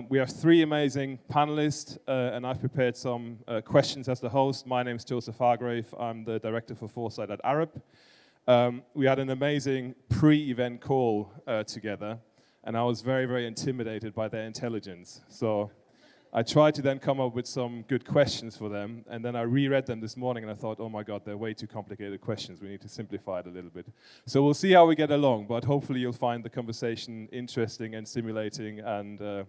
We have three amazing panelists, and I've prepared some questions as the host. My name is Joseph Hargrave. I'm the Director for Foresight at Arab. We had an amazing pre-event call together, and I was very, very intimidated by their intelligence. So I tried to then come up with some good questions for them, and then I reread them this morning, and I thought, oh my God, they're way too complicated questions. We need to simplify it a little bit. So we'll see how we get along, but hopefully you'll find the conversation interesting and stimulating, and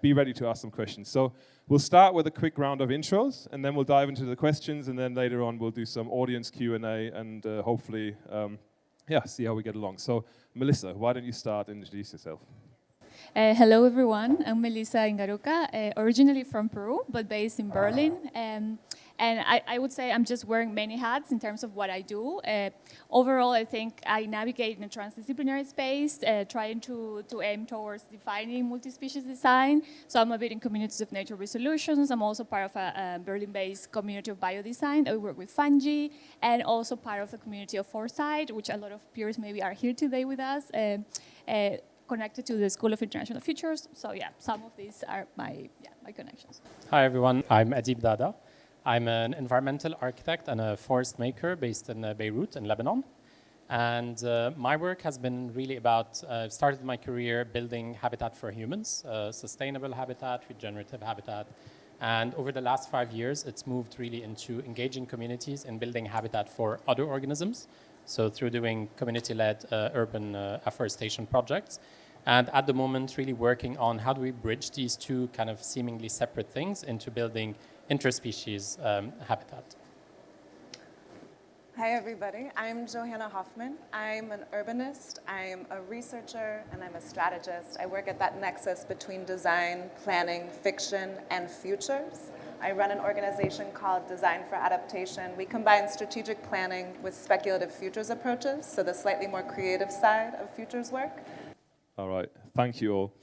be ready to ask some questions. So we'll start with a quick round of intros, and then we'll dive into the questions, and then later on we'll do some audience Q&A, and hopefully, see how we get along. So Melissa, why don't you start and introduce yourself? Hello, everyone. I'm Melissa Ingaruca, originally from Peru, but based in Berlin. And I would say I'm just wearing many hats in terms of what I do. Overall, I think I navigate in a transdisciplinary space, trying to aim towards defining multi-species design. So I'm a bit in communities of nature resolutions. I'm also part of a Berlin-based community of biodesign that we work with fungi, and also part of the community of Foresight, which a lot of peers maybe are here today with us. Connected to the School of International Futures. So some of these are my connections. Hi everyone, I'm Adib Dada. I'm an environmental architect and a forest maker based in Beirut in Lebanon. And my work has been really about, started my career building habitat for humans, sustainable habitat, regenerative habitat. And over the last 5 years, it's moved really into engaging communities and building habitat for other organisms. So through doing community-led urban afforestation projects. And at the moment, really working on how do we bridge these two kind of seemingly separate things into building interspecies habitat. Hi, everybody. I'm Johanna Hoffman. I'm an urbanist, I'm a researcher, and I'm a strategist. I work at that nexus between design, planning, fiction, and futures. I run an organization called Design for Adaptation. We combine strategic planning with speculative futures approaches, so the slightly more creative side of futures work. All right, thank you all.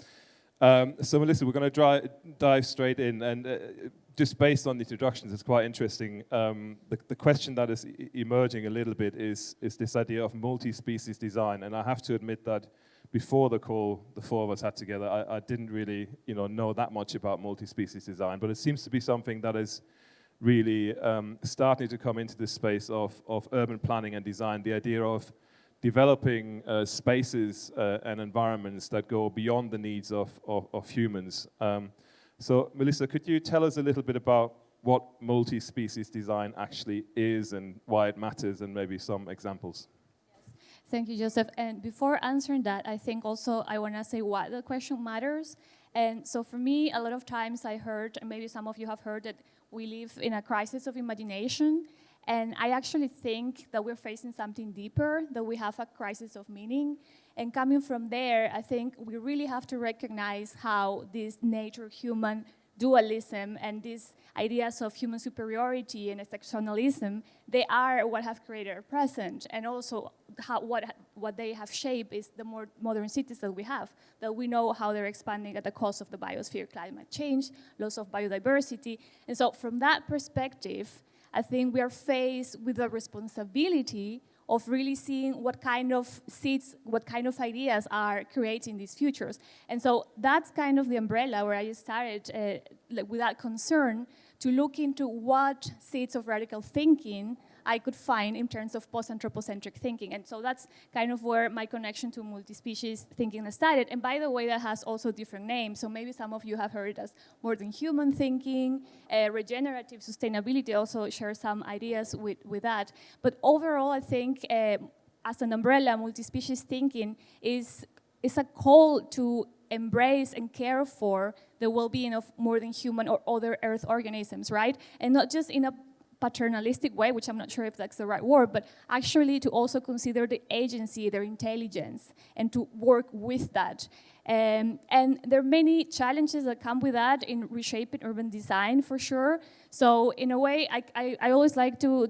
So Melissa, we're going to dive straight in, and just based on the introductions, it's quite interesting. The question that is emerging a little bit is this idea of multi-species design, and I have to admit that before the call, the four of us had together, I didn't really, know that much about multi-species design, but it seems to be something that is really starting to come into this space of urban planning and design, the idea of developing spaces and environments that go beyond the needs of humans. So Melissa, could you tell us a little bit about what multi-species design actually is and why it matters, and maybe some examples? Thank you, Joseph. And before answering that, I think also I want to say why the question matters. And so for me, a lot of times I heard, and maybe some of you have heard, that we live in a crisis of imagination. And I actually think that we're facing something deeper, that we have a crisis of meaning. And coming from there, I think we really have to recognize how this nature-human dualism and these ideas of human superiority and exceptionalism, they are what have created our present, and also what they have shaped is the more modern cities that we have, that we know how they're expanding at the cost of the biosphere, climate change, loss of biodiversity. And so from that perspective, I think we are faced with the responsibility of really seeing what kind of seeds, what kind of ideas are creating these futures. And so that's kind of the umbrella where I started with that concern to look into what seeds of radical thinking I could find in terms of post-anthropocentric thinking. And so that's kind of where my connection to multi-species thinking started. And by the way, that has also different names. So maybe some of you have heard it as more than human thinking, regenerative sustainability also shares some ideas with that. But overall, I think as an umbrella, multi-species thinking is a call to embrace and care for the well-being of more than human or other earth organisms, right? And not just in a paternalistic way, which I'm not sure if that's the right word, but actually to also consider the agency, their intelligence, and to work with that. And there are many challenges that come with that in reshaping urban design, for sure. So in a way, I always like to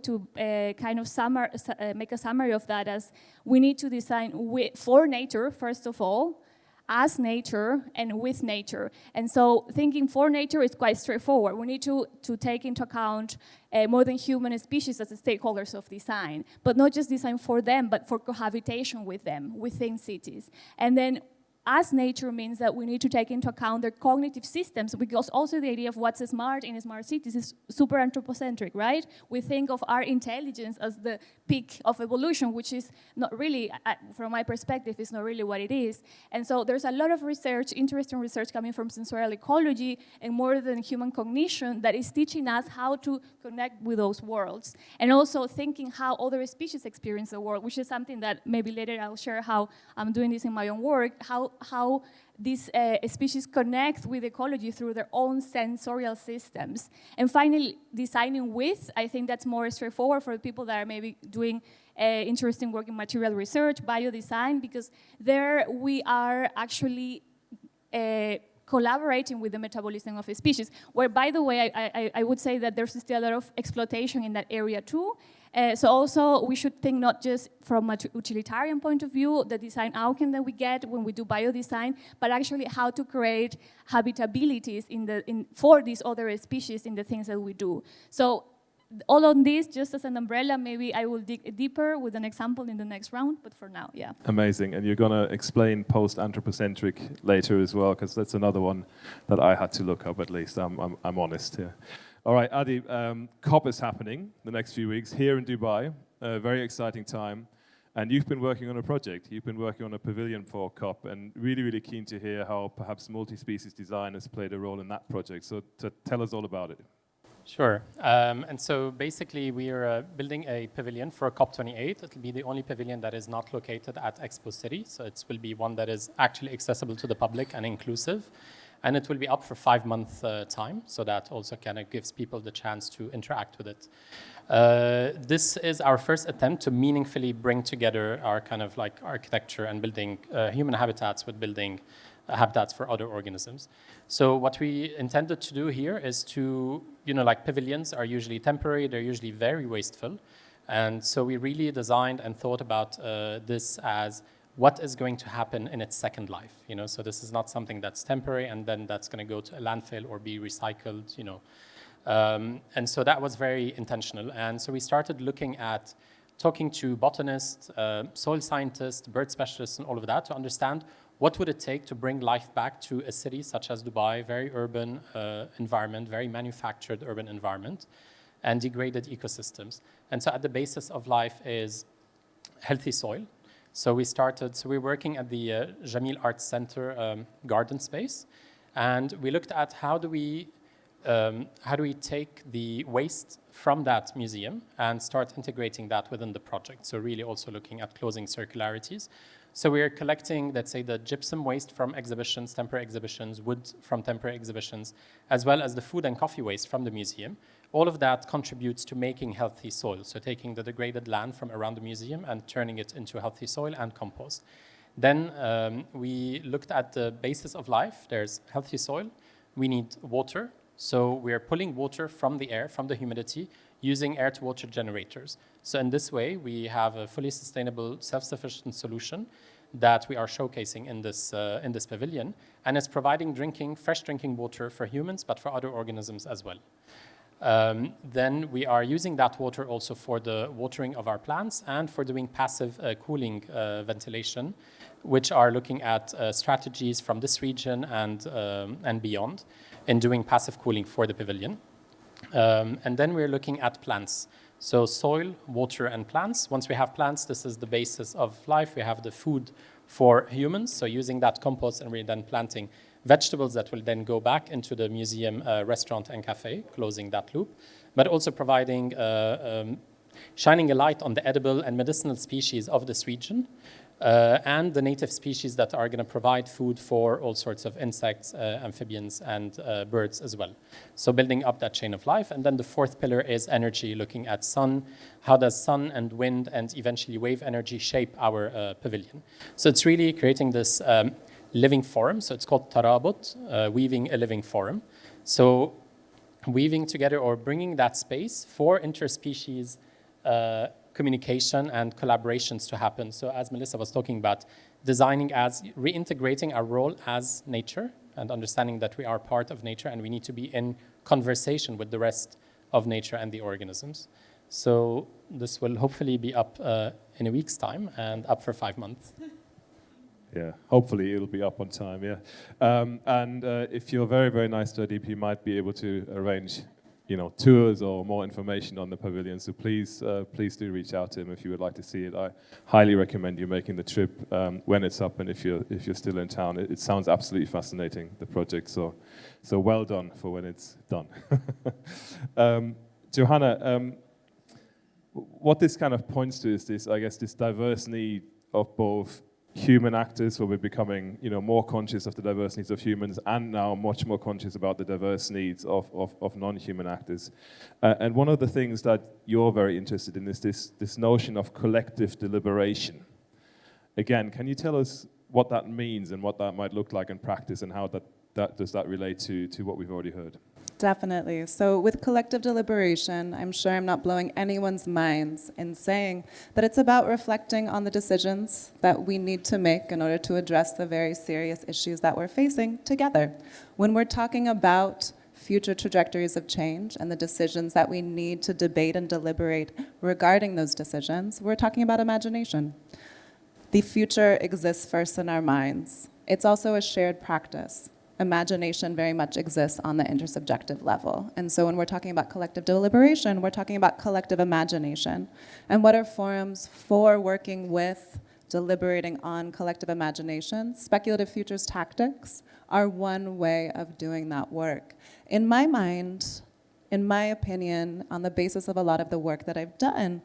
kind of make a summary of that as we need to design for nature, first of all, as nature and with nature. And so thinking for nature is quite straightforward. We need to take into account more than human species as the stakeholders of design, but not just design for them, but for cohabitation with them within cities. And then as nature means that we need to take into account their cognitive systems, because also the idea of what's smart in smart cities is super anthropocentric, right? We think of our intelligence as the peak of evolution, which is not really, from my perspective, is not really what it is. And so there's a lot of research, interesting research coming from sensorial ecology and more than human cognition that is teaching us how to connect with those worlds. And also thinking how other species experience the world, which is something that maybe later I'll share how I'm doing this in my own work, how these species connect with ecology through their own sensorial systems. And finally, designing with, I think that's more straightforward for people that are maybe doing interesting work in material research, biodesign, because there we are actually collaborating with the metabolism of a species, where, by the way, I would say that there's still a lot of exploitation in that area too. So also we should think not just from a utilitarian point of view, the design outcome that we get when we do biodesign, but actually how to create habitabilities for these other species in the things that we do. So all on this, just as an umbrella, maybe I will dig deeper with an example in the next round, but for now, yeah. Amazing, and you're going to explain post-anthropocentric later as well, because that's another one that I had to look up, at least, I'm honest here. All right, Adib, COP is happening the next few weeks here in Dubai, a very exciting time, and you've been working on a project. You've been working on a pavilion for COP, and really, really keen to hear how perhaps multi-species design has played a role in that project. So tell us all about it. Sure. And so basically we are building a pavilion for COP28. It will be the only pavilion that is not located at Expo City. So it will be one that is actually accessible to the public and inclusive. And it will be up for 5 months time. So that also kind of gives people the chance to interact with it. This is our first attempt to meaningfully bring together our kind of like architecture and building human habitats with building habitats for other organisms. So what we intended to do here is to, like pavilions are usually temporary, they're usually very wasteful. And so we really designed and thought about this as what is going to happen in its second life. So this is not something that's temporary and then that's going to go to a landfill or be recycled, and so that was very intentional. And so we started looking at talking to botanists, soil scientists, bird specialists, and all of that to understand what would it take to bring life back to a city such as Dubai, very urban environment, very manufactured urban environment, and degraded ecosystems. And so at the basis of life is healthy soil. So we're working at the Jamil Arts Center garden space, and we looked at how do we take the waste from that museum and start integrating that within the project. So really also looking at closing circularities. So we are collecting, let's say, the gypsum waste from exhibitions, temporary exhibitions, wood from temporary exhibitions, as well as the food and coffee waste from the museum. All of that contributes to making healthy soil. So taking the degraded land from around the museum and turning it into healthy soil and compost. Then we looked at the basis of life. There's healthy soil. We need water. So we are pulling water from the air, from the humidity, using air-to-water generators. So in this way, we have a fully sustainable, self-sufficient solution that we are showcasing in this pavilion, and it's providing fresh drinking water for humans, but for other organisms as well. Then we are using that water also for the watering of our plants and for doing passive cooling ventilation, which are looking at strategies from this region and beyond in doing passive cooling for the pavilion. And then we're looking at plants. So soil, water, and plants. Once we have plants, this is the basis of life. We have the food for humans. So using that compost, and we're then planting vegetables that will then go back into the museum, restaurant, and cafe, closing that loop. But also providing, shining a light on the edible and medicinal species of this region, and the native species that are going to provide food for all sorts of insects, amphibians, and birds as well. So building up that chain of life. And then the fourth pillar is energy, looking at sun. How does sun and wind and eventually wave energy shape our pavilion? So it's really creating this living forum. So it's called Tarabut, weaving a living forum. So weaving together or bringing that space for interspecies communication and collaborations to happen. So as Melissa was talking about, designing as reintegrating our role as nature and understanding that we are part of nature and we need to be in conversation with the rest of nature and the organisms. So this will hopefully be up in a week's time and up for 5 months. Yeah, hopefully it'll be up on time, yeah. And if you're very, very nice to Adib, he might be able to arrange, tours or more information on the pavilion. So please do reach out to him if you would like to see it. I highly recommend you making the trip when it's up, and if you're still in town. It sounds absolutely fascinating, the project. So well done for when it's done. Johanna, what this kind of points to is this diverse need of both human actors, where we're becoming, more conscious of the diverse needs of humans, and now much more conscious about the diverse needs of non-human actors. And one of the things that you're very interested in is this notion of collective deliberation. Again, can you tell us what that means and what that might look like in practice, and how does that relate to what we've already heard? Definitely. So with collective deliberation, I'm sure I'm not blowing anyone's minds in saying that it's about reflecting on the decisions that we need to make in order to address the very serious issues that we're facing together. When we're talking about future trajectories of change and the decisions that we need to debate and deliberate regarding those decisions, we're talking about imagination. The future exists first in our minds. It's also a shared practice. Imagination very much exists on the intersubjective level. And so when we're talking about collective deliberation, we're talking about collective imagination. And what are forums for working with, deliberating on collective imagination? Speculative futures tactics are one way of doing that work. In my mind, in my opinion, on the basis of a lot of the work that I've done,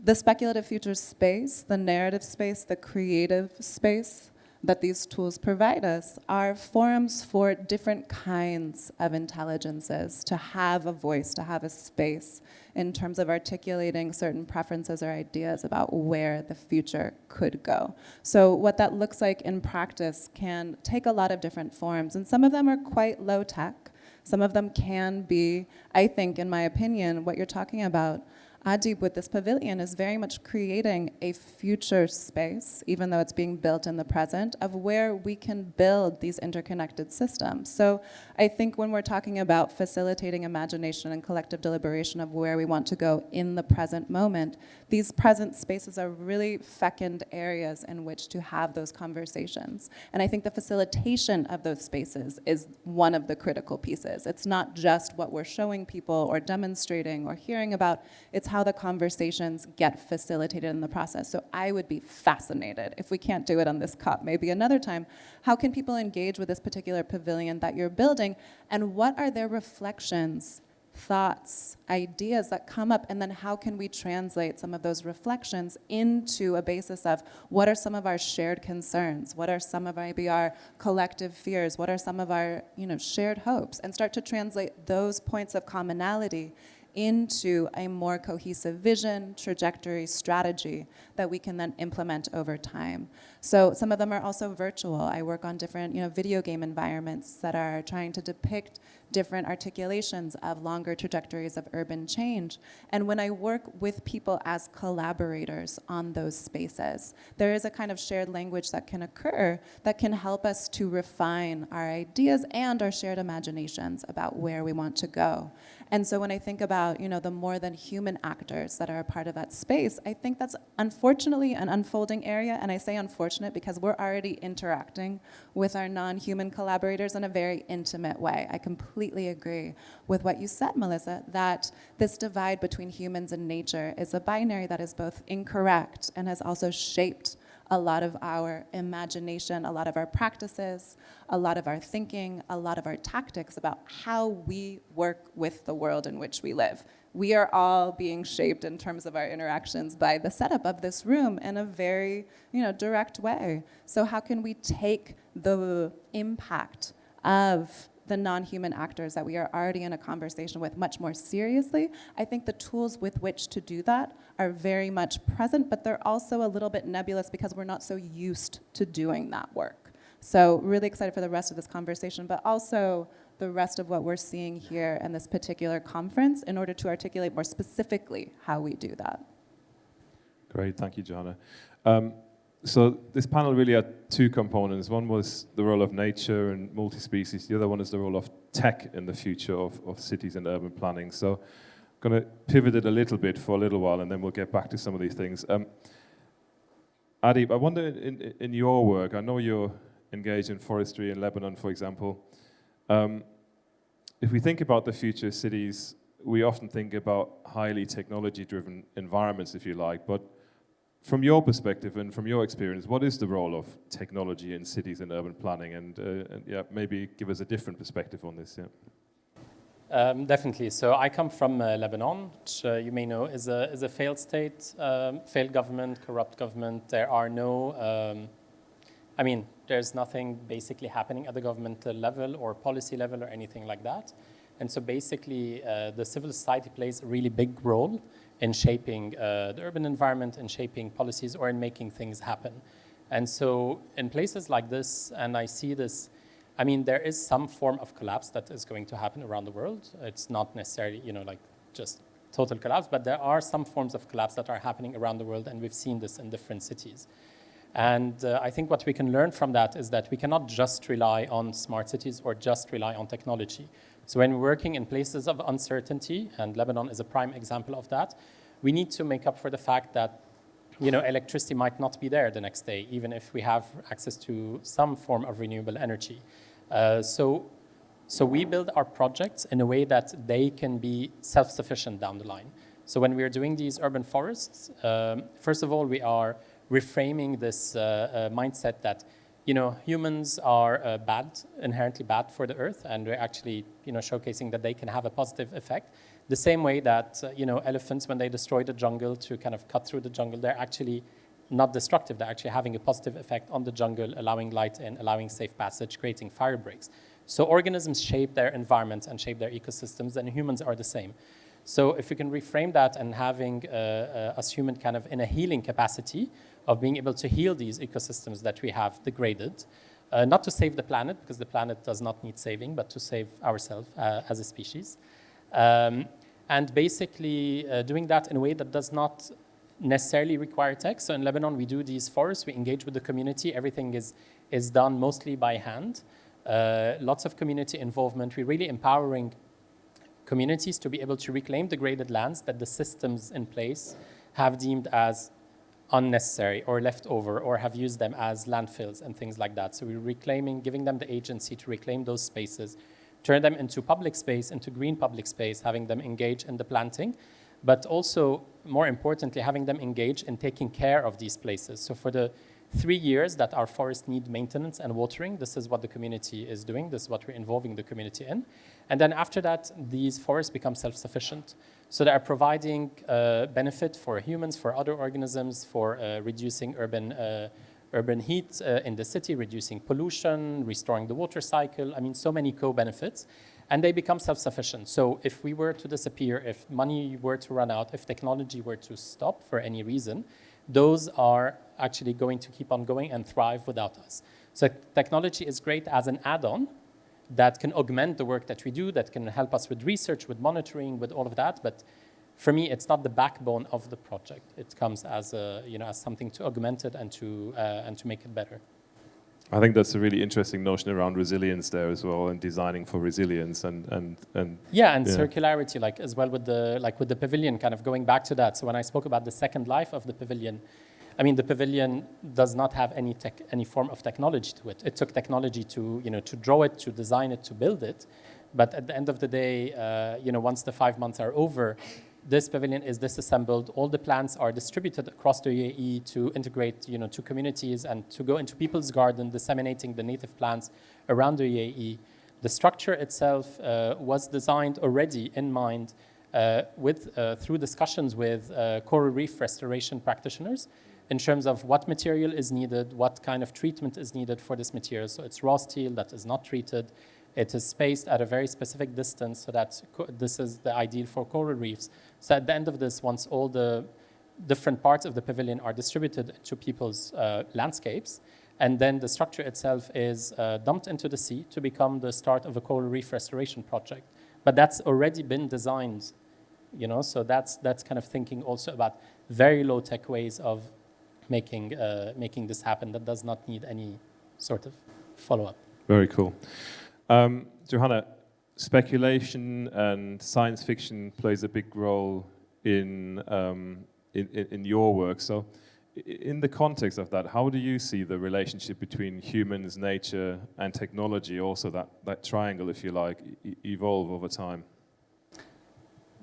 the speculative futures space, the narrative space, the creative space that these tools provide us are forums for different kinds of intelligences to have a voice, to have a space in terms of articulating certain preferences or ideas about where the future could go. So what that looks like in practice can take a lot of different forms, and some of them are quite low tech. Some of them can be, I think, in my opinion, what you're talking about, Adib, with this pavilion, is very much creating a future space, even though it's being built in the present, of where we can build these interconnected systems. So I think when we're talking about facilitating imagination and collective deliberation of where we want to go in the present moment, these present spaces are really fecund areas in which to have those conversations. And I think the facilitation of those spaces is one of the critical pieces. It's not just what we're showing people or demonstrating or hearing about, it's how the conversations get facilitated in the process. So I would be fascinated, if we can't do it on this COP, maybe another time, how can people engage with this particular pavilion that you're building, and what are their reflections, thoughts, ideas that come up, and then how can we translate some of those reflections into a basis of what are some of our shared concerns, what are some of maybe our collective fears, what are some of our shared hopes, and start to translate those points of commonality into a more cohesive vision, trajectory, strategy that we can then implement over time. So some of them are also virtual. I work on different video game environments that are trying to depict different articulations of longer trajectories of urban change. And when I work with people as collaborators on those spaces, there is a kind of shared language that can occur that can help us to refine our ideas and our shared imaginations about where we want to go. And so when I think about, the more than human actors that are a part of that space, I think that's unfortunately an unfolding area. And I say unfortunate because we're already interacting with our non-human collaborators in a very intimate way. I completely agree with what you said, Melissa, that this divide between humans and nature is a binary that is both incorrect and has also shaped a lot of our imagination, a lot of our practices, a lot of our thinking, a lot of our tactics about how we work with the world in which we live. We are all being shaped in terms of our interactions by the setup of this room in a very, direct way. So how can we take the impact of the non-human actors that we are already in a conversation with much more seriously? I think the tools with which to do that are very much present, but they're also a little bit nebulous because we're not so used to doing that work. So really excited for the rest of this conversation, but also the rest of what we're seeing here in this particular conference in order to articulate more specifically how we do that. Great, thank you, Johanna. So this panel really had two components. One was the role of nature and multi-species. The other one is the role of tech in the future of cities and urban planning. So I'm going to pivot it a little bit for a little while, and then we'll get back to some of these things. Adib, I wonder in your work, I know you're engaged in forestry in Lebanon, for example. If we think about the future cities, we often think about highly technology-driven environments, if you like, but from your perspective and from your experience, what is the role of technology in cities and urban planning? And yeah, maybe give us a different perspective on this. Yeah. Definitely. So I come from Lebanon, which you may know is a failed state, failed government, corrupt government. There are no, there's nothing basically happening at the governmental level or policy level or anything like that. And so basically, the civil society plays a really big role in shaping the urban environment, in shaping policies, or in making things happen. And so in places like this, and I see this, there is some form of collapse that is going to happen around the world. It's not necessarily, just total collapse, but there are some forms of collapse that are happening around the world, and we've seen this in different cities. And I think what we can learn from that is that we cannot just rely on smart cities or just rely on technology. So when we're working in places of uncertainty, and Lebanon is a prime example of that, we need to make up for the fact that electricity might not be there the next day, even if we have access to some form of renewable energy. So we build our projects in a way that they can be self-sufficient down the line. So when we're doing these urban forests, first of all, we are reframing this mindset that humans are inherently bad for the earth, and we're actually showcasing that they can have a positive effect. The same way that elephants, when they destroy the jungle to kind of cut through the jungle, they're actually not destructive. They're actually having a positive effect on the jungle, allowing light in, allowing safe passage, creating fire breaks. So organisms shape their environments and shape their ecosystems, and humans are the same. So if we can reframe that and having us human kind of in a healing capacity of being able to heal these ecosystems that we have degraded, not to save the planet, because the planet does not need saving, but to save ourselves as a species. And basically doing that in a way that does not necessarily require tech. So in Lebanon, we do these forests, we engage with the community, everything is done mostly by hand. Lots of community involvement. We're really empowering communities to be able to reclaim degraded lands that the systems in place have deemed as unnecessary or left over, or have used them as landfills and things like that. So we're reclaiming, giving them the agency to reclaim those spaces, turn them into public space, into green public space, having them engage in the planting, but also, more importantly, having them engage in taking care of these places. So for the 3 years that our forests need maintenance and watering, this is what the community is doing. This is what we're involving the community in. And then after that, these forests become self-sufficient. So they are providing benefit for humans, for other organisms, for reducing urban heat in the city, reducing pollution, restoring the water cycle. So many co-benefits. And they become self-sufficient. So if we were to disappear, if money were to run out, if technology were to stop for any reason, those are actually going to keep on going and thrive without us. So technology is great as an add-on that can augment the work that we do, that can help us with research, with monitoring, with all of that. But for me, it's not the backbone of the project. It comes as as something to augment it and to make it better. I think that's a really interesting notion around resilience there as well, and designing for resilience and circularity, like as well with the pavilion, kind of going back to that. So when I spoke about the second life of the pavilion, the pavilion does not have any form of technology to it. It took technology to draw it, to design it, to build it. But at the end of the day, once the 5 months are over, this pavilion is disassembled. All the plants are distributed across the UAE to integrate, to communities and to go into people's garden, disseminating the native plants around the UAE. The structure itself was designed already in mind through discussions with coral reef restoration practitioners in terms of what material is needed, what kind of treatment is needed for this material. So it's raw steel that is not treated. It is spaced at a very specific distance so that this is the ideal for coral reefs. So at the end of this, once all the different parts of the pavilion are distributed to people's landscapes, and then the structure itself is dumped into the sea to become the start of a coral reef restoration project. But that's already been designed, so that's kind of thinking also about very low-tech ways of making this happen that does not need any sort of follow-up. Very cool. Johanna, speculation and science fiction plays a big role in your work. So in the context of that, how do you see the relationship between humans, nature, and technology, also that triangle, if you like, evolve over time?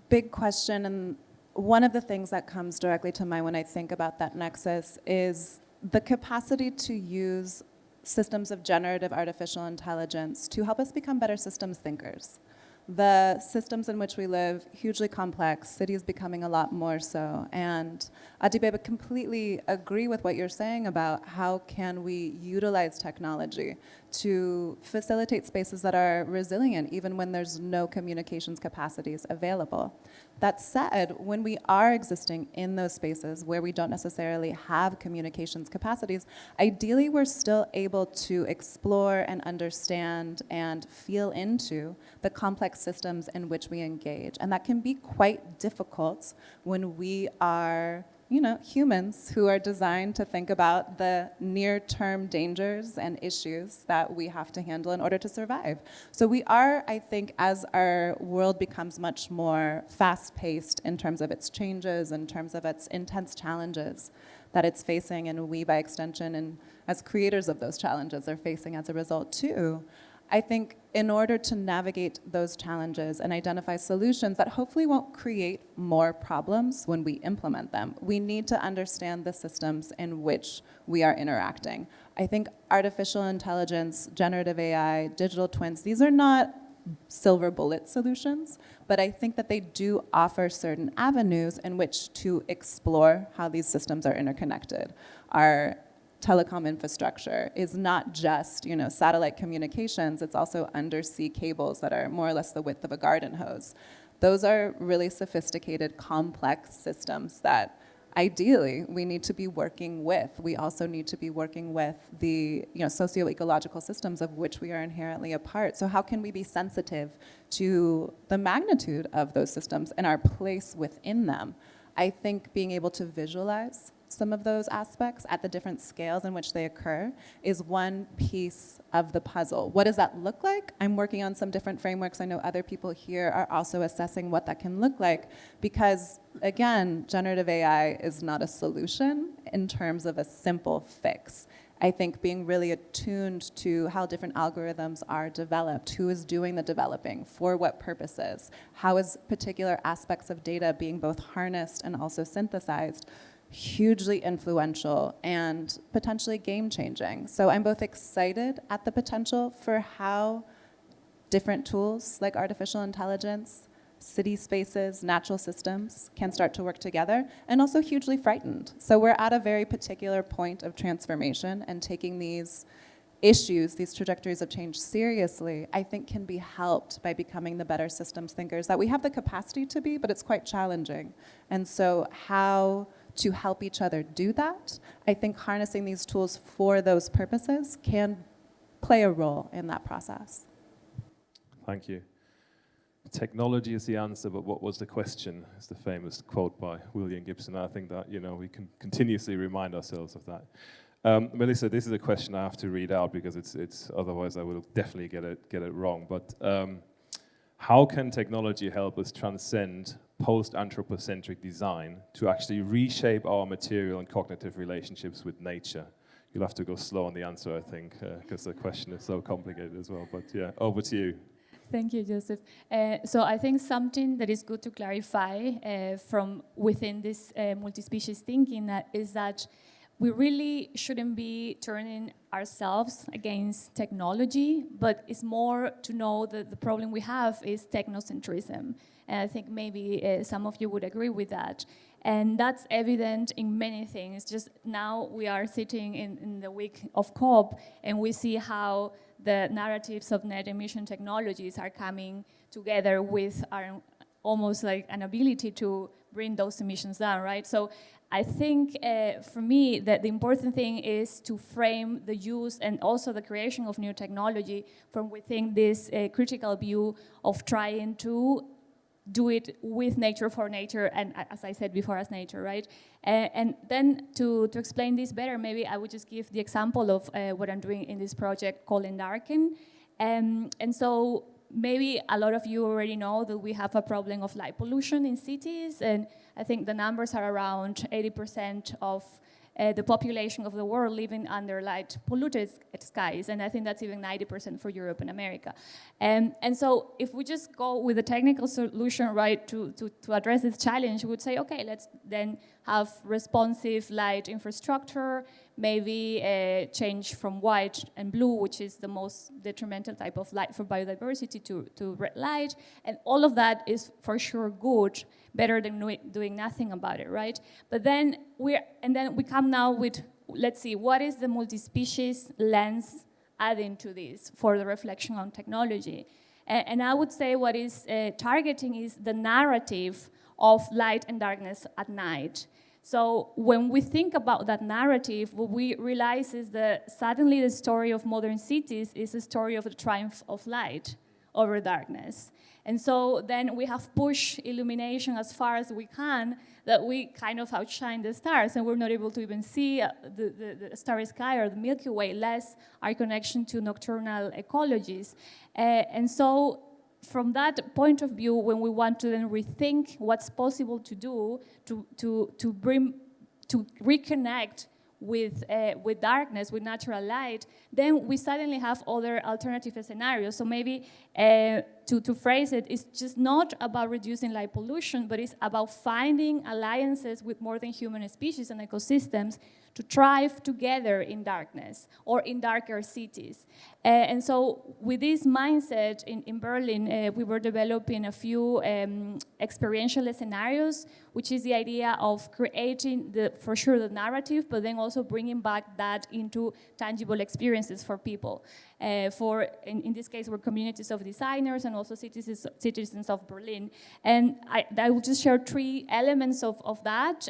Big question, and one of the things that comes directly to mind when I think about that nexus is the capacity to use systems of generative artificial intelligence to help us become better systems thinkers. The systems in which we live, hugely complex, cities becoming a lot more so. And Adib, I would completely agree with what you're saying about how can we utilize technology to facilitate spaces that are resilient even when there's no communications capacities available. That said, when we are existing in those spaces where we don't necessarily have communications capacities, ideally we're still able to explore and understand and feel into the complex systems in which we engage. And that can be quite difficult when we are humans who are designed to think about the near-term dangers and issues that we have to handle in order to survive. So we are, I think, as our world becomes much more fast-paced in terms of its changes, in terms of its intense challenges that it's facing, and we, by extension, and as creators of those challenges, are facing as a result too, I think in order to navigate those challenges and identify solutions that hopefully won't create more problems when we implement them, we need to understand the systems in which we are interacting. I think artificial intelligence, generative AI, digital twins, these are not silver bullet solutions, but I think that they do offer certain avenues in which to explore how these systems are interconnected. Our telecom infrastructure is not just satellite communications, it's also undersea cables that are more or less the width of a garden hose. Those are really sophisticated, complex systems that ideally we need to be working with. We also need to be working with the socio-ecological systems of which we are inherently a part. So how can we be sensitive to the magnitude of those systems and our place within them? I think being able to visualize some of those aspects at the different scales in which they occur is one piece of the puzzle. What does that look like? I'm working on some different frameworks. I know other people here are also assessing what that can look like because, again, generative AI is not a solution in terms of a simple fix. I think being really attuned to how different algorithms are developed, who is doing the developing, for what purposes, how is particular aspects of data being both harnessed and also synthesized, hugely influential and potentially game-changing. So I'm both excited at the potential for how different tools like artificial intelligence, city spaces, natural systems can start to work together, and also hugely frightened. So we're at a very particular point of transformation, and taking these issues, these trajectories of change seriously, I think can be helped by becoming the better systems thinkers that we have the capacity to be, but it's quite challenging. And so how to help each other do that, I think harnessing these tools for those purposes can play a role in that process. Thank you. Technology is the answer, but what was the question? Is the famous quote by William Gibson. I think that we can continuously remind ourselves of that. Melissa, this is a question I have to read out because it's otherwise I will definitely get it wrong. But how can technology help us transcend post-anthropocentric design to actually reshape our material and cognitive relationships with nature? You'll have to go slow on the answer, I think, because the question is so complicated as well. But yeah, over to you. Thank you, Joseph. So I think something that is good to clarify from within this multi-species thinking is that we really shouldn't be turning ourselves against technology, but it's more to know that the problem we have is technocentrism. And I think maybe some of you would agree with that. And that's evident in many things. Just now we are sitting in the week of COP, and we see how the narratives of net emission technologies are coming together with our almost like an ability to bring those emissions down, right? So I think for me that the important thing is to frame the use and also the creation of new technology from within this critical view of trying to do it with nature, for nature, and as I said before, as nature, right? And then to explain this better, maybe I would just give the example of what I'm doing in this project called Endarken. And so maybe a lot of you already know that we have a problem of light pollution in cities, and I think the numbers are around 80% of the population of the world living under light polluted skies, and I think that's even 90% for Europe and America. And so if we just go with a technical solution, right, to address this challenge, we would say, okay, let's then have responsive light infrastructure, maybe change from white and blue, which is the most detrimental type of light for biodiversity, to red light, and all of that is for sure good, better than doing nothing about it, right? But then we come now with, let's see, what is the multi-species lens adding to this for the reflection on technology? And I would say what is targeting is the narrative of light and darkness at night. So when we think about that narrative, what we realize is that suddenly the story of modern cities is a story of the triumph of light over darkness. And so then we have pushed illumination as far as we can, that we kind of outshine the stars, and we're not able to even see the starry sky or the Milky Way, less our connection to nocturnal ecologies. And so from that point of view, when we want to then rethink what's possible to do to reconnect with darkness, with natural light, then we suddenly have other alternative scenarios. So maybe to phrase it, it's just not about reducing light pollution, but it's about finding alliances with more than human species and ecosystems to thrive together in darkness or in darker cities. And so with this mindset in Berlin, we were developing a few experiential scenarios, which is the idea of creating, for sure, the narrative, but then also bringing back that into tangible experiences for people. In this case, we're communities of designers and also citizens of Berlin. And I will just share 3 elements of that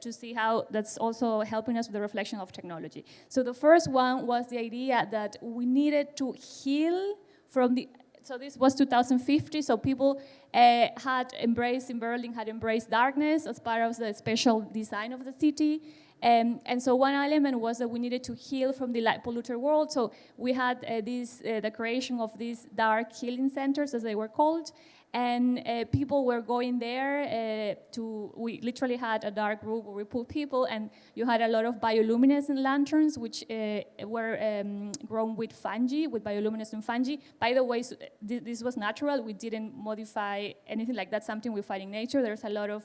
to see how that's also helping us with the reflection of technology. So the first one was the idea that we needed to heal from so this was 2050, so people in Berlin had embraced darkness as part of the special design of the city. And so one element was that we needed to heal from the light polluted world. So we had the creation of these dark healing centers, as they were called. And people were going there we literally had a dark room where we put people, and you had a lot of bioluminescent lanterns, which were grown with fungi, with bioluminescent fungi. By the way, so this was natural. We didn't modify anything like that, something we find in nature. There's a lot of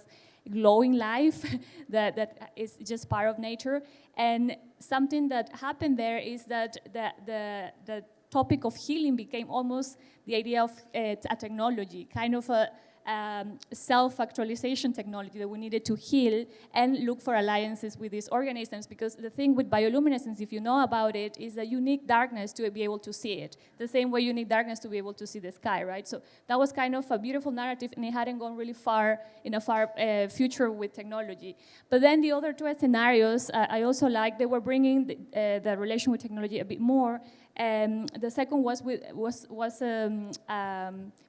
glowing life that is just part of nature. And something that happened there is that the topic of healing became almost the idea of a technology, kind of a self-actualization technology that we needed to heal and look for alliances with these organisms, because the thing with bioluminescence, if you know about it, is that you need darkness to be able to see it. The same way you need darkness to be able to see the sky, right? So that was kind of a beautiful narrative, and it hadn't gone really far in a far future with technology. But then the other 2 scenarios, I also like, they were bringing the relation with technology a bit more. The second was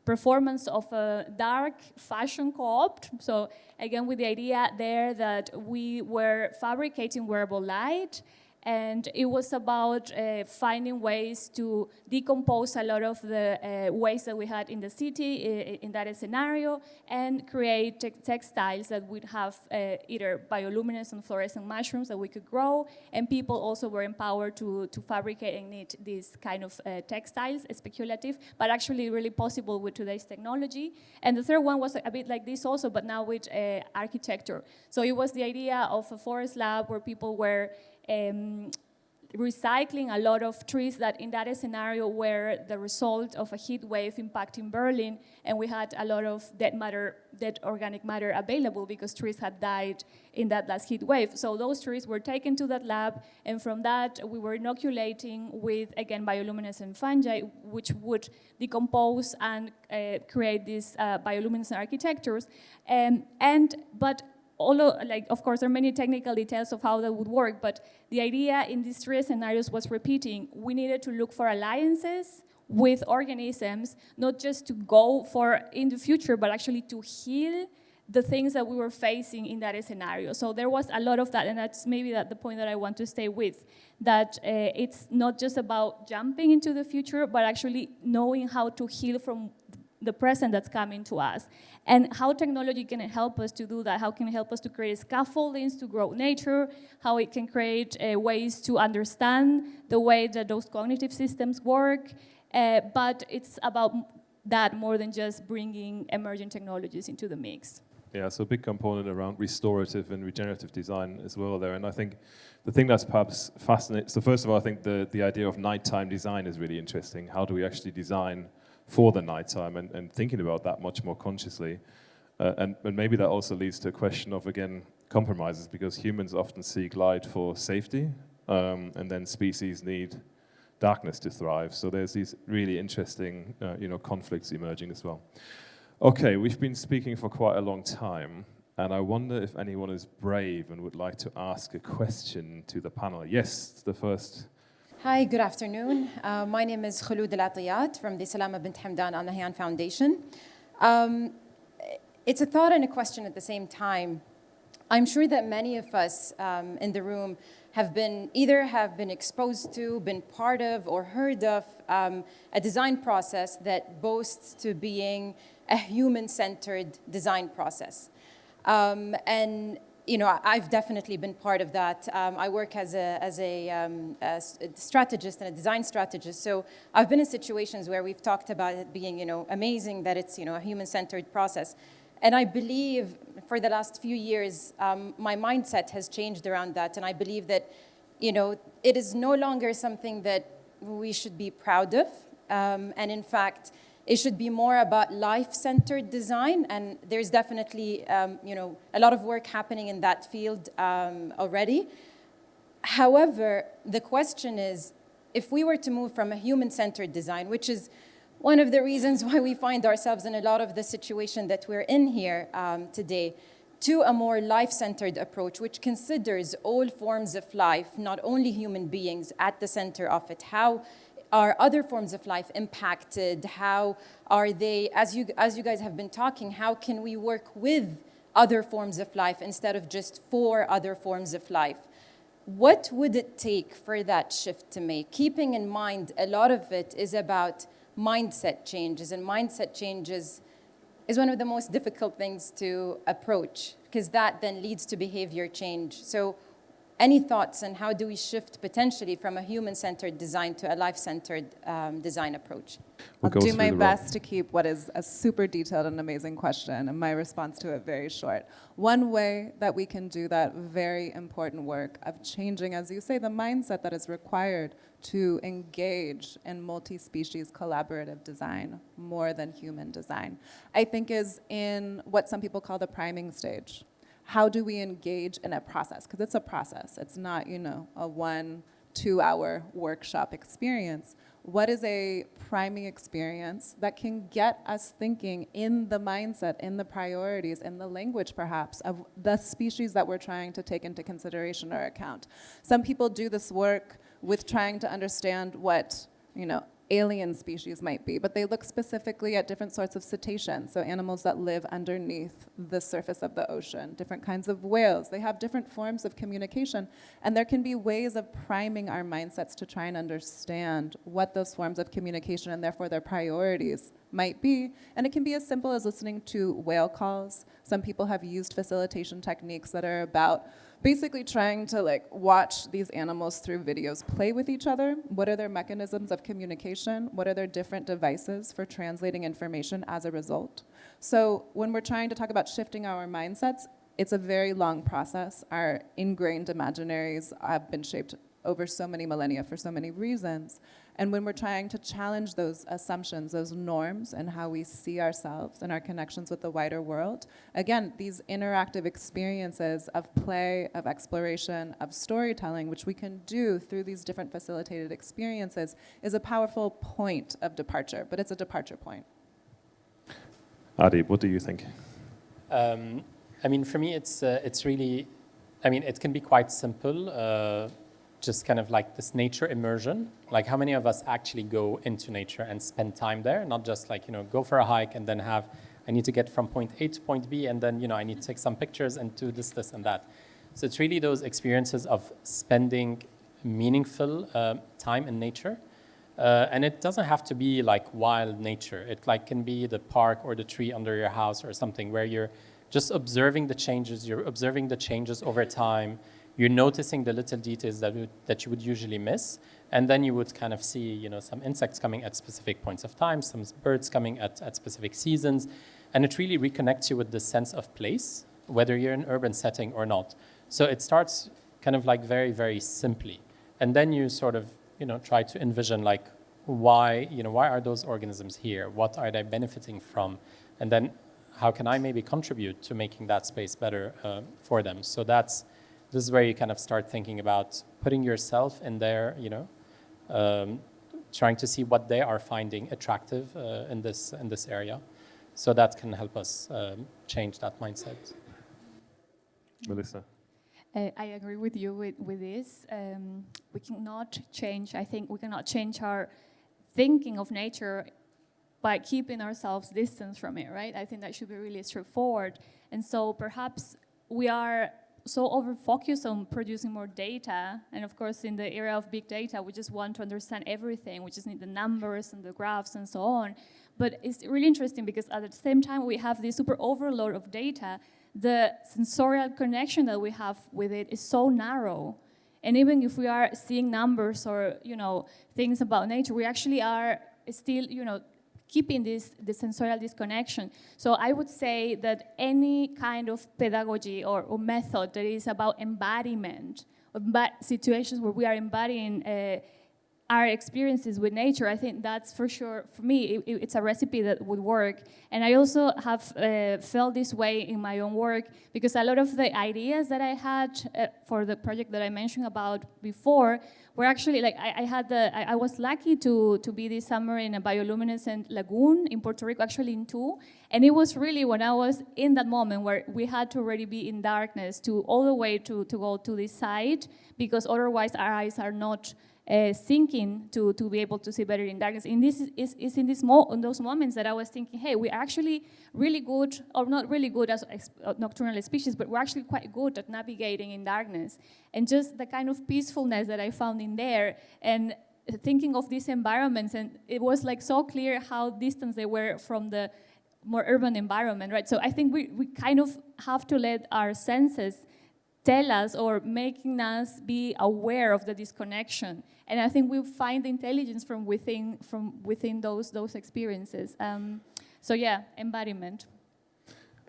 performance of a dark fashion co-op. So again, with the idea there that we were fabricating wearable light, and it was about finding ways to decompose a lot of the waste that we had in the city in that scenario, and create textiles that would have either bioluminescent fluorescent mushrooms that we could grow, and people also were empowered to fabricate and knit these kind of textiles, speculative, but actually really possible with today's technology. And the third one was a bit like this also, but now with architecture. So it was the idea of a forest lab where people were recycling a lot of trees that in that scenario were the result of a heat wave impacting Berlin, and we had a lot of dead organic matter available because trees had died in that last heat wave. So those trees were taken to that lab, and from that we were inoculating with, again, bioluminescent fungi, which would decompose and create these bioluminescent architectures. But of course, there are many technical details of how that would work, but the idea in these 3 scenarios was repeating. We needed to look for alliances with organisms, not just to go for in the future, but actually to heal the things that we were facing in that scenario. So there was a lot of that, and that's maybe the point that I want to stay with, that it's not just about jumping into the future, but actually knowing how to heal from the present that's coming to us, and how technology can help us to do that, how can it help us to create scaffoldings to grow nature, how it can create ways to understand the way that those cognitive systems work, but it's about that more than just bringing emerging technologies into the mix. Yeah, so a big component around restorative and regenerative design as well there. And I think the thing that's perhaps fascinating, so first of all, I think the idea of nighttime design is really interesting. How do we actually design for the nighttime and thinking about that much more consciously? And maybe that also leads to a question of, again, compromises, because humans often seek light for safety, and then species need darkness to thrive. So there's these really interesting conflicts emerging as well. Okay, we've been speaking for quite a long time, and I wonder if anyone is brave and would like to ask a question to the panel. Yes, the first. Hi, good afternoon. My name is Khulud Al-Atiyat from the Salama bint Hamdan Al Nahyan Foundation. It's a thought and a question at the same time. I'm sure that many of us in the room have been exposed to, been part of, or heard of a design process that boasts to being a human-centered design process. And I've definitely been part of that. I work as a strategist and a design strategist. So I've been in situations where we've talked about it being, amazing that it's, a human-centered process. And I believe for the last few years, my mindset has changed around that. And I believe that, it is no longer something that we should be proud of. And in fact, it should be more about life-centered design. And there's definitely, a lot of work happening in that field already. However, the question is, if we were to move from a human-centered design, which is one of the reasons why we find ourselves in a lot of the situation that we're in here today, to a more life-centered approach, which considers all forms of life, not only human beings, at the center of it. How are other forms of life impacted? How are they, as you guys have been talking, how can we work with other forms of life instead of just for other forms of life? What would it take for that shift to make? Keeping in mind, a lot of it is about mindset changes, and mindset changes is one of the most difficult things to approach, because that then leads to behavior change. So any thoughts on how do we shift potentially from a human-centered design to a life-centered design approach? I'll do my best to keep what is a super detailed and amazing question and my response to it very short. One way that we can do that very important work of changing, as you say, the mindset that is required to engage in multi-species collaborative design more than human design, I think is in what some people call the priming stage. How do we engage in a process? Because it's a process. It's not, a 1-2 hour workshop experience. What is a priming experience that can get us thinking in the mindset, in the priorities, in the language perhaps, of the species that we're trying to take into consideration or account? Some people do this work with trying to understand what, alien species might be, but they look specifically at different sorts of cetaceans, so animals that live underneath the surface of the ocean, different kinds of whales. They have different forms of communication, and there can be ways of priming our mindsets to try and understand what those forms of communication and therefore their priorities might be. And it can be as simple as listening to whale calls. Some people have used facilitation techniques that are about basically trying to watch these animals through videos play with each other. What are their mechanisms of communication? What are their different devices for translating information as a result? So when we're trying to talk about shifting our mindsets, it's a very long process. Our ingrained imaginaries have been shaped over so many millennia for so many reasons. And when we're trying to challenge those assumptions, those norms, and how we see ourselves and our connections with the wider world, again, these interactive experiences of play, of exploration, of storytelling, which we can do through these different facilitated experiences, is a powerful point of departure, but it's a departure point. Adib, what do you think? For me, it's really, it can be quite simple. Just kind of like this nature immersion, like how many of us actually go into nature and spend time there, not just go for a hike and then I need to get from point A to point B and then, I need to take some pictures and do this, and that. So it's really those experiences of spending meaningful time in nature And it doesn't have to be like wild nature. It like can be the park or the tree under your house or something where you're just observing the changes. You're observing the changes over time. You're noticing the little details that you would usually miss. And then you would kind of see, you know, some insects coming at specific points of time, some birds coming at specific seasons. And it really reconnects you with the sense of place, whether you're in an urban setting or not. So it starts kind of like very, very simply. And then you sort of, you know, try to envision like why are those organisms here? What are they benefiting from? And then how can I maybe contribute to making that space better for them? So this is where you kind of start thinking about putting yourself in there, you know, trying to see what they are finding attractive in this area. So that can help us change that mindset. Melissa. I agree with you with this. We cannot change, I think we cannot change our thinking of nature by keeping ourselves distance from it, right? I think that should be really straightforward. And so perhaps we are so over-focused on producing more data, and of course in the era of big data, we just want to understand everything. We just need the numbers and the graphs and so on. But it's really interesting because at the same time we have this super overload of data, the sensorial connection that we have with it is so narrow. And even if we are seeing numbers or, you know, things about nature, we actually are still, you know, keeping the sensorial disconnection. So I would say that any kind of pedagogy or method that is about embodiment, situations where we are embodying our experiences with nature, I think that's for sure, for me, it's a recipe that would work. And I also have felt this way in my own work because a lot of the ideas that I had for the project that I mentioned about before were actually, like, I was lucky to be this summer in a bioluminescent lagoon in Puerto Rico, actually in two. And it was really when I was in that moment where we had to already be in darkness to all the way to go to this side, because otherwise our eyes are not sinking to be able to see better in darkness. And this is in those moments that I was thinking, hey, we're actually really good, or not really good as nocturnal species, but we're actually quite good at navigating in darkness. And just the kind of peacefulness that I found in there, and thinking of these environments, and it was like so clear how distant they were from the more urban environment, right? So I think we kind of have to let our senses tell us or making us be aware of the disconnection. And I think we find intelligence from within those experiences. So yeah, embodiment.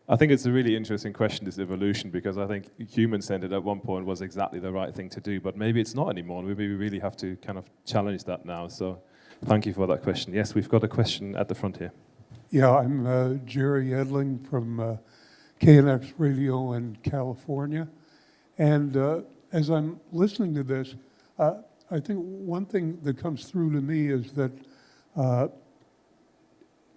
I think it's a really interesting question, this evolution, because I think human-centered at one point was exactly the right thing to do, but maybe it's not anymore. Maybe we really have to kind of challenge that now. So thank you for that question. Yes, we've got a question at the front here. Yeah, I'm Jerry Edling from KNX Radio in California. And as I'm listening to this, I think one thing that comes through to me is that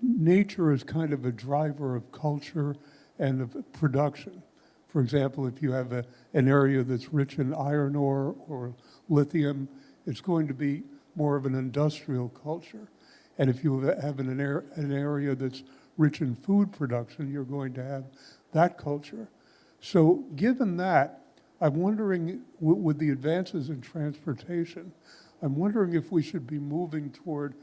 nature is kind of a driver of culture and of production. For example, if you have an area that's rich in iron ore or lithium, it's going to be more of an industrial culture. And if you have an area that's rich in food production, you're going to have that culture. So given that, I'm wondering, with the advances in transportation, I'm wondering if we should be moving toward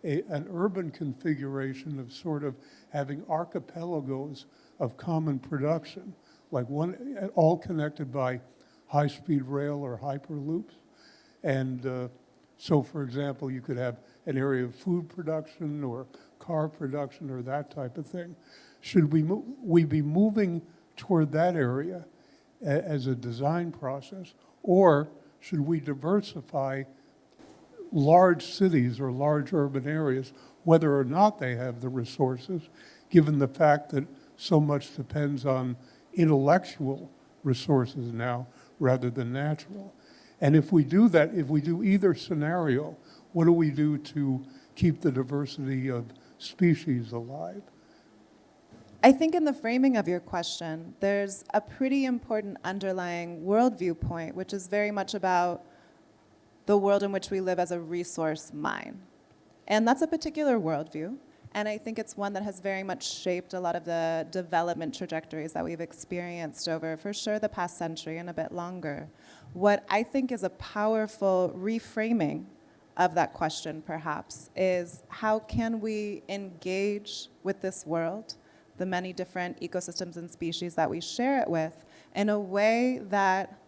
an urban configuration of sort of having archipelagos of common production, like one all connected by high-speed rail or hyperloops. And so, for example, you could have an area of food production or car production or that type of thing. Should we be moving toward that area as a design process, or should we diversify large cities or large urban areas, whether or not they have the resources, given the fact that so much depends on intellectual resources now rather than natural? And if we do that, if we do either scenario, what do we do to keep the diversity of species alive? I think in the framing of your question, there's a pretty important underlying worldview point, which is very much about the world in which we live as a resource mine. And that's a particular worldview, and I think it's one that has very much shaped a lot of the development trajectories that we've experienced over, for sure, the past century and a bit longer. What I think is a powerful reframing of that question, perhaps, is how can we engage with this world, the many different ecosystems and species that we share it with, in a way that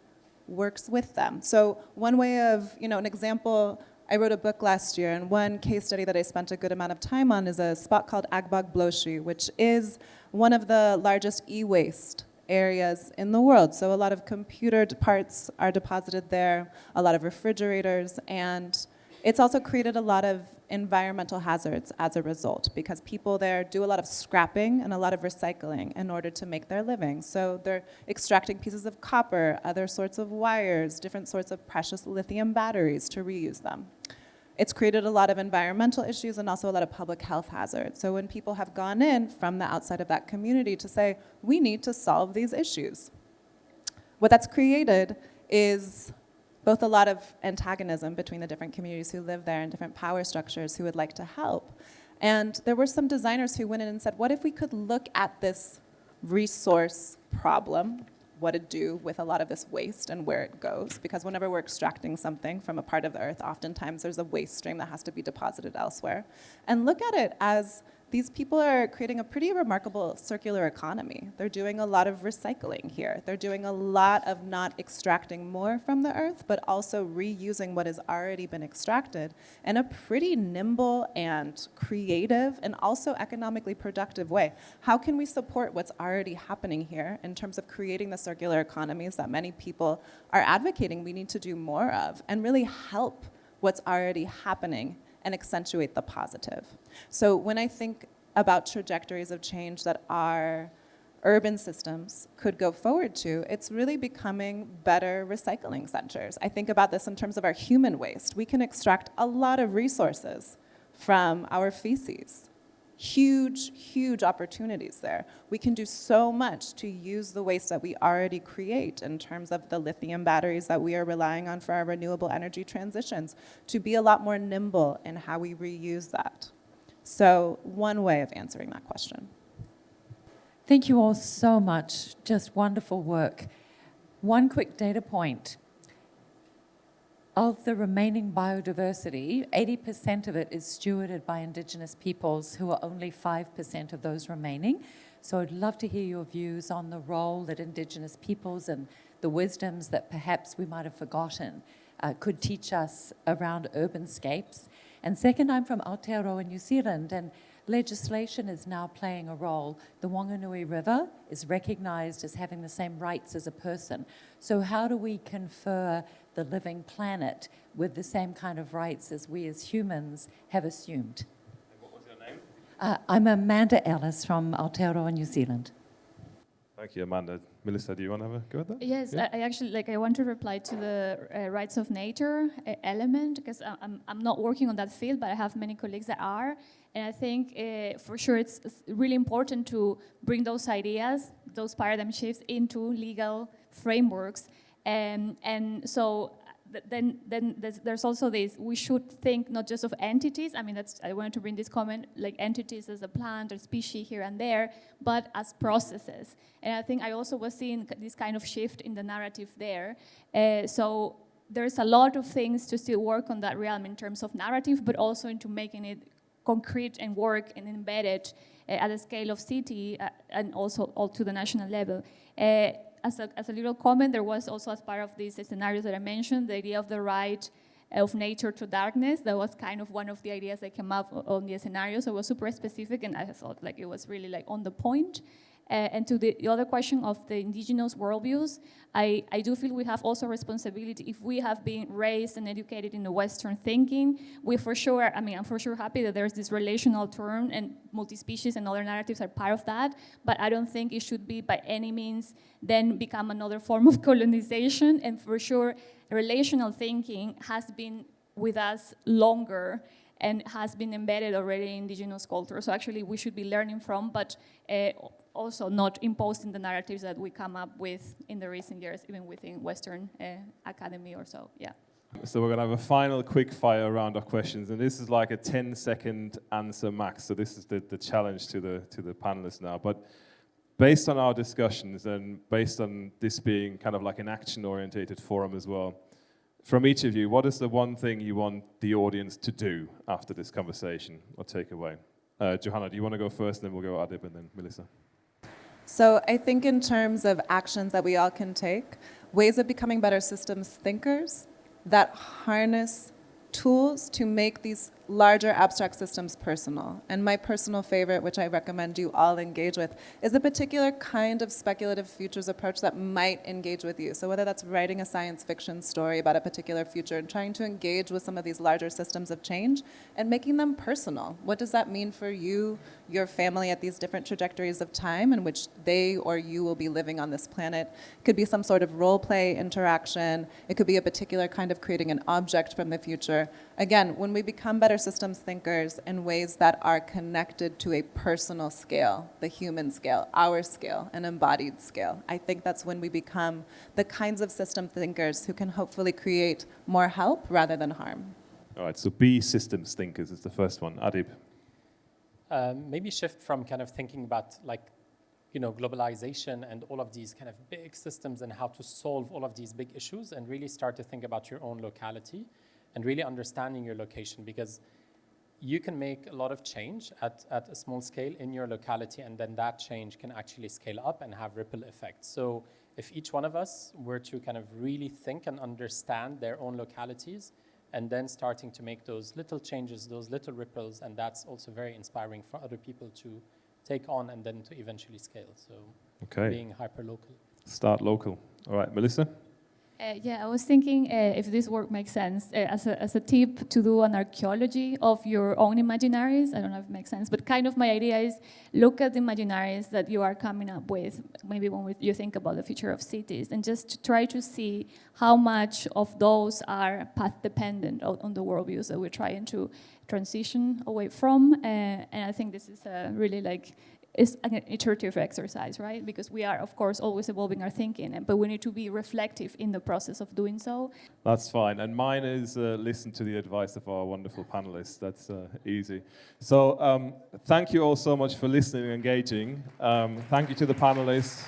works with them? So one way of, an example, I wrote a book last year, and one case study that I spent a good amount of time on is a spot called Agbag Bloshi, which is one of the largest e-waste areas in the world. So a lot of computer parts are deposited there, a lot of refrigerators, and it's also created a lot of environmental hazards as a result, because people there do a lot of scrapping and a lot of recycling in order to make their living. So they're extracting pieces of copper, other sorts of wires, different sorts of precious lithium batteries to reuse them. It's created a lot of environmental issues and also a lot of public health hazards. So when people have gone in from the outside of that community to say, we need to solve these issues, what that's created is both a lot of antagonism between the different communities who live there and different power structures who would like to help. And there were some designers who went in and said, what if we could look at this resource problem, what to do with a lot of this waste and where it goes? Because whenever we're extracting something from a part of the earth, oftentimes there's a waste stream that has to be deposited elsewhere. And look at it as these people are creating a pretty remarkable circular economy. They're doing a lot of recycling here. They're doing a lot of not extracting more from the earth, but also reusing what has already been extracted in a pretty nimble and creative and also economically productive way. How can we support what's already happening here in terms of creating the circular economies that many people are advocating we need to do more of, and really help what's already happening and accentuate the positive? So when I think about trajectories of change that our urban systems could go forward to, it's really becoming better recycling centers. I think about this in terms of our human waste. We can extract a lot of resources from our feces. Huge, huge opportunities there. We can do so much to use the waste that we already create in terms of the lithium batteries that we are relying on for our renewable energy transitions, to be a lot more nimble in how we reuse that. So one way of answering that question. Thank you all so much. Just wonderful work. One quick data point. Of the remaining biodiversity, 80% of it is stewarded by Indigenous peoples, who are only 5% of those remaining. So I'd love to hear your views on the role that Indigenous peoples and the wisdoms that perhaps we might have forgotten could teach us around urbanscapes. And second, I'm from Aotearoa, New Zealand, and legislation is now playing a role. The Wanganui River is recognized as having the same rights as a person. So how do we confer the living planet with the same kind of rights as we as humans have assumed? And what was your name? I'm Amanda Ellis from Aotearoa, New Zealand. Thank you, Amanda. Melissa, do you want to have a go at that? Yes, Yeah? I actually I want to reply to the rights of nature element, because I'm not working on that field, but I have many colleagues that are, and I think for sure it's really important to bring those ideas, those paradigm shifts into legal frameworks, and so then there's also this, we should think not just of entities. I mean, I wanted to bring this comment, like entities as a plant or species here and there, but as processes. And I think I also was seeing this kind of shift in the narrative there. So there's a lot of things to still work on that realm in terms of narrative, but also into making it concrete and work and embedded at the scale of city and also all to the national level. As a little comment, there was also, as part of these scenarios that I mentioned, the idea of the right of nature to darkness. That was kind of one of the ideas that came up on the scenario. So it was super specific, and I thought like it was really like on the point. And to the other question of the indigenous worldviews, I do feel we have also responsibility. If we have been raised and educated in the Western thinking, we for sure, I mean, I'm for sure happy that there's this relational term and multi-species and other narratives are part of that, but I don't think it should be by any means then become another form of colonization. And for sure, relational thinking has been with us longer and has been embedded already in indigenous culture. So actually we should be learning from, but also not imposing the narratives that we come up with in the recent years, even within Western academy or so, yeah. So we're going to have a final quick fire round of questions, and this is like a 10-second answer max. So this is the challenge to the panelists now. But based on our discussions and based on this being kind of like an action-orientated forum as well, from each of you, what is the one thing you want the audience to do after this conversation or take away? Johanna, do you want to go first, and then we'll go Adib and then Melissa? So I think in terms of actions that we all can take, ways of becoming better systems thinkers that harness tools to make these larger abstract systems personal. And my personal favorite, which I recommend you all engage with, is a particular kind of speculative futures approach that might engage with you. So whether that's writing a science fiction story about a particular future and trying to engage with some of these larger systems of change and making them personal. What does that mean for you, your family at these different trajectories of time in which they or you will be living on this planet? It could be some sort of role play interaction. It could be a particular kind of creating an object from the future. Again, when we become better systems thinkers in ways that are connected to a personal scale, the human scale, our scale, an embodied scale, I think that's when we become the kinds of system thinkers who can hopefully create more help rather than harm. All right, so be systems thinkers is the first one. Adib? Maybe shift from kind of thinking about globalization and all of these kind of big systems and how to solve all of these big issues, and really start to think about your own locality and really understanding your location, because you can make a lot of change at a small scale in your locality, and then that change can actually scale up and have ripple effects. So if each one of us were to kind of really think and understand their own localities, and then starting to make those little changes, those little ripples, and that's also very inspiring for other people to take on and then to eventually scale. So being hyper-local. Start local. All right, Melissa? I was thinking if this work makes sense, as a tip to do an archaeology of your own imaginaries. I don't know if it makes sense, but kind of my idea is look at the imaginaries that you are coming up with, maybe when you think about the future of cities, and just to try to see how much of those are path dependent on the worldviews that we're trying to transition away from. And I think this is really it's an iterative exercise, right? Because we are, of course, always evolving our thinking, but we need to be reflective in the process of doing so. That's fine. And mine is listen to the advice of our wonderful panelists. That's easy. So thank you all so much for listening and engaging. Thank you to the panelists.